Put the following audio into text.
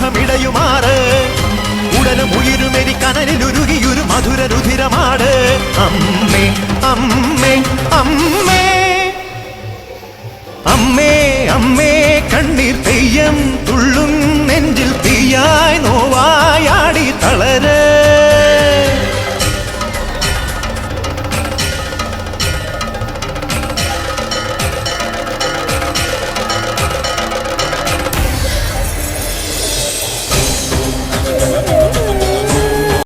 ദാഹമിടയുമാറ് ഉടലും ഉയരുമെരി കനലിലുരുകിയൊരു മധുര രുധിരമാട് അമ്മേ അമ്മേ അമ്മേ അമ്മേ അമ്മേ കണ്ണീർ തെയ്യം